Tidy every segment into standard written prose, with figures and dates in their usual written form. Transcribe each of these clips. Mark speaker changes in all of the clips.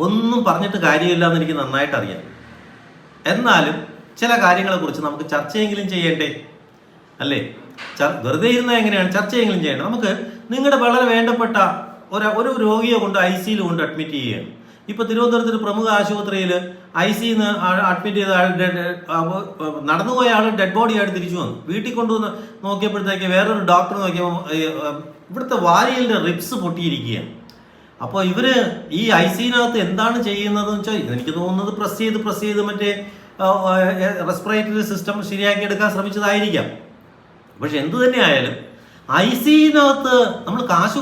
Speaker 1: ഒന്നും പറഞ്ഞിട്ട് കാര്യമില്ല എന്ന് എനിക്ക് നന്നായിട്ട് അറിയാം. എന്നാലും ചില കാര്യങ്ങളെക്കുറിച്ച് നമുക്ക് ചർച്ചയെങ്കിലും ചെയ്യണ്ടേ? അല്ലേ? വെറുതെ ഇരുന്നാൽ എങ്ങനെയാണ്? ചർച്ചയെങ്കിലും ചെയ്യണം. നമുക്ക് നിങ്ങളുടെ വളരെ വേണ്ടപ്പെട്ട ഒരു രോഗിയെ കൊണ്ട് ICU കൊണ്ട് അഡ്മിറ്റ് ചെയ്യുകയാണ്. ഇപ്പൊ തിരുവനന്തപുരത്ത് പ്രമുഖ ആശുപത്രിയിൽ ICU അഡ്മിറ്റ് ചെയ്ത ആൾ നടന്നുപോയ ആൾ ഡെഡ് ബോഡി ആയിട്ട് തിരിച്ചു വന്നു. വീട്ടിൽ കൊണ്ടുവന്ന് നോക്കിയപ്പോഴത്തേക്ക് വേറൊരു ഡോക്ടർ നോക്കിയപ്പോൾ ഇവിടുത്തെ വാരിയലിന്റെ റിബ്സ് പൊട്ടിയിരിക്കുകയാണ്. അപ്പോൾ ഇവര് ഈ ICU-നകത്ത് എന്താണ് ചെയ്യുന്നതെന്ന് വെച്ചാൽ എനിക്ക് തോന്നുന്നത് പ്രസ് ചെയ്ത് മറ്റേ റെസ്പിറേറ്ററി സിസ്റ്റം ശരിയാക്കി എടുക്കാൻ ശ്രമിച്ചതായിരിക്കാം. പക്ഷെ എന്തു തന്നെ ആയാലും ICU-നകത്ത് നമ്മൾ കാശ്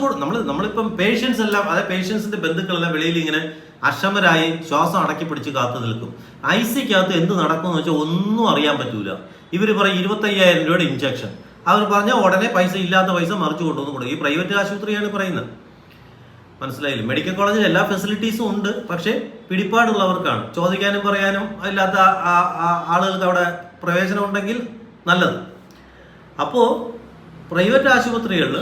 Speaker 1: നമ്മളിപ്പം പേഷ്യൻസ് എല്ലാം, അതായത് പേഷ്യൻസിന്റെ ബന്ധുക്കളെല്ലാം വെളിയിൽ ഇങ്ങനെ അക്ഷമരായി ശ്വാസം അടക്കി പിടിച്ച് കാത്തു നിൽക്കും. ICU-കകത്ത് എന്ത് നടക്കുമെന്ന് വെച്ചാൽ ഒന്നും അറിയാൻ പറ്റൂല. ഇവർ പറയും 25,000 രൂപയുടെ ഇഞ്ചക്ഷൻ. അവർ പറഞ്ഞാൽ ഉടനെ ഇല്ലാത്ത പൈസ മറിച്ചു കൊണ്ടുവന്ന് കൊടുക്കും. ഈ പ്രൈവറ്റ് ആശുപത്രിയാണ് പറയുന്നത്. മനസ്സിലായില്ലേ? മെഡിക്കൽ കോളേജിൽ എല്ലാ ഫെസിലിറ്റീസും ഉണ്ട്, പക്ഷേ പിടിപ്പാടുള്ളവർക്കാണ്. ചോദിക്കാനും പറയാനും ഇല്ലാത്ത ആളുകൾക്ക് അവിടെ പ്രവേശനം ഉണ്ടെങ്കിൽ നല്ലത്. അപ്പോൾ പ്രൈവറ്റ് ആശുപത്രികളിൽ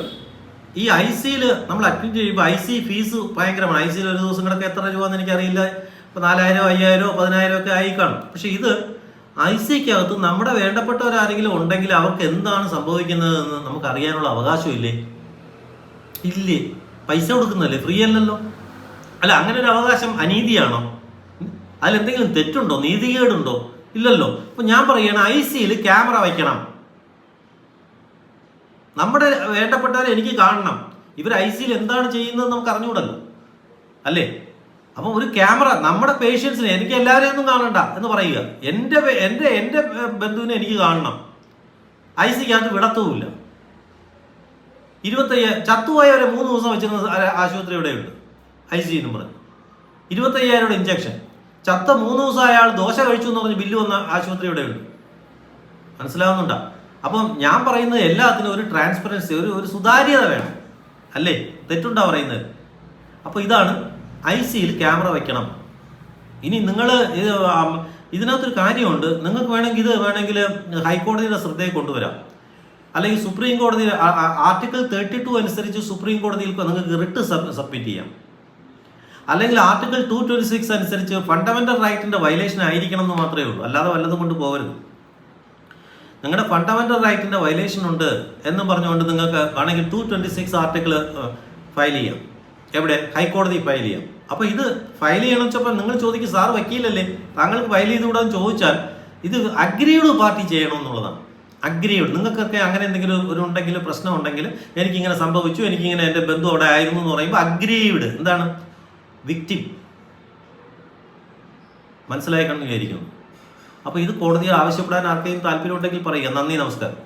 Speaker 1: ഈ ICU നമ്മൾ അഡ്മിറ്റ് ചെയ്യുമ്പോൾ ICU ഫീസ് ഭയങ്കരമാണ്. ICU ഒരു ദിവസം കിടക്കുക എത്ര രൂപ എന്ന് എനിക്കറിയില്ല. ഇപ്പോൾ 4,000, 5,000, 10,000 ഒക്കെ ആയി കാണും. പക്ഷെ ഇത് ICU-കകത്ത് നമ്മുടെ വേണ്ടപ്പെട്ടവരാരെങ്കിലും ഉണ്ടെങ്കിൽ അവർക്ക് എന്താണ് സംഭവിക്കുന്നതെന്ന് നമുക്ക് അറിയാനുള്ള അവകാശമില്ലേ? ഇല്ലേ? പൈസ കൊടുക്കുന്നതല്ലേ, ഫ്രീ അല്ലല്ലോ. അല്ല, അങ്ങനെ ഒരു അവകാശം അനീതിയാണോ? അതിലെന്തെങ്കിലും തെറ്റുണ്ടോ? നീതികേടുണ്ടോ? ഇല്ലല്ലോ. അപ്പൊ ഞാൻ പറയണം, ICU-ൽ ക്യാമറ വയ്ക്കണം. നമ്മുടെ വേണ്ടപ്പെട്ടവരെ എനിക്ക് കാണണം. ഇവർ ICU-ൽ എന്താണ് ചെയ്യുന്നത് നമുക്ക് അറിഞ്ഞുകൂടല്ലോ, അല്ലേ? അപ്പൊ ഒരു ക്യാമറ നമ്മുടെ പേഷ്യൻസിനെ, എനിക്ക് എല്ലാവരെയും ഒന്നും കാണണ്ട എന്ന് പറയുക. എൻ്റെ ബന്ധുവിനെ എനിക്ക് കാണണം. ICU-കകത്ത് വിടത്തുമില്ല. 25,000 ചത്തുപോയവരെ 3 ദിവസം വെച്ചിരുന്ന ആശുപത്രി ഇവിടെയുണ്ട്. ICU എന്ന് പറഞ്ഞു 25,000 ഇഞ്ചക്ഷൻ. ചത്ത 3 ദിവസം അയാൾ ദോശ കഴിച്ചു എന്ന് പറഞ്ഞ് ബില്ല് വന്ന ആശുപത്രി ഇവിടെയുണ്ട്. മനസ്സിലാവുന്നുണ്ടോ? അപ്പം ഞാൻ പറയുന്നത് എല്ലാത്തിനും ഒരു ട്രാൻസ്പെറൻസി, ഒരു സുതാര്യത വേണം, അല്ലേ? തെറ്റുണ്ടോ പറയുന്നത്? അപ്പോൾ ഇതാണ് ICU-ൽ ക്യാമറ വയ്ക്കണം. ഇനി നിങ്ങൾ ഇതിനകത്തൊരു കാര്യമുണ്ട്. നിങ്ങൾക്ക് വേണമെങ്കിൽ ഹൈക്കോടതിയുടെ ശ്രദ്ധയിൽ കൊണ്ടുവരാം, അല്ലെങ്കിൽ സുപ്രീം കോടതി ആർട്ടിക്കിൾ 32 അനുസരിച്ച് സുപ്രീം കോടതിയിൽ നിങ്ങൾക്ക് റിട്ട് സബ്മിറ്റ് ചെയ്യാം. അല്ലെങ്കിൽ ആർട്ടിക്കിൾ 226 അനുസരിച്ച് ഫണ്ടമെന്റൽ റൈറ്റിന്റെ വയലേഷൻ ആയിരിക്കണം എന്ന് മാത്രമേ ഉള്ളൂ. അല്ലാതെ വല്ലതും കൊണ്ട് പോകരുത്. നിങ്ങളുടെ ഫണ്ടമെന്റൽ റൈറ്റിന്റെ വയലേഷൻ ഉണ്ട് എന്നും പറഞ്ഞുകൊണ്ട് നിങ്ങൾക്ക് വേണമെങ്കിൽ 226 ആർട്ടിക്കിൾ ഫയൽ ചെയ്യാം. എവിടെ? ഹൈക്കോടതി ഫയൽ ചെയ്യാം. അപ്പൊ ഇത് ഫയൽ ചെയ്യണം വെച്ചപ്പോൾ നിങ്ങൾ ചോദിക്കും, സാർ വക്കീലല്ലേ, താങ്കൾക്ക് ഫയൽ ചെയ്തുകൂടാന്ന് ചോദിച്ചാൽ ഇത് അഗ്രീഡ് പാർട്ടി ചെയ്യണമെന്നുള്ളതാണ്. അഗ്രീഡ്. നിങ്ങൾക്കൊക്കെ അങ്ങനെ എന്തെങ്കിലും ഉണ്ടെങ്കിൽ, പ്രശ്നം ഉണ്ടെങ്കിൽ, എനിക്കിങ്ങനെ സംഭവിച്ചു, എനിക്കിങ്ങനെ എൻ്റെ ബന്ധു അവിടെ ആയിരുന്നു എന്ന് പറയുമ്പോൾ അഗ്രീഡ് എന്താണ്? വിക്ടിം. മനസ്സിലായി കണ്ടു വിചാരിക്കുന്നു. അപ്പോൾ ഇത് കോടതിയെ ആവശ്യപ്പെടാൻ ആർക്കെങ്കിലും താല്പര്യം ഉണ്ടെങ്കിൽ പറയുക. നന്ദി, നമസ്കാരം.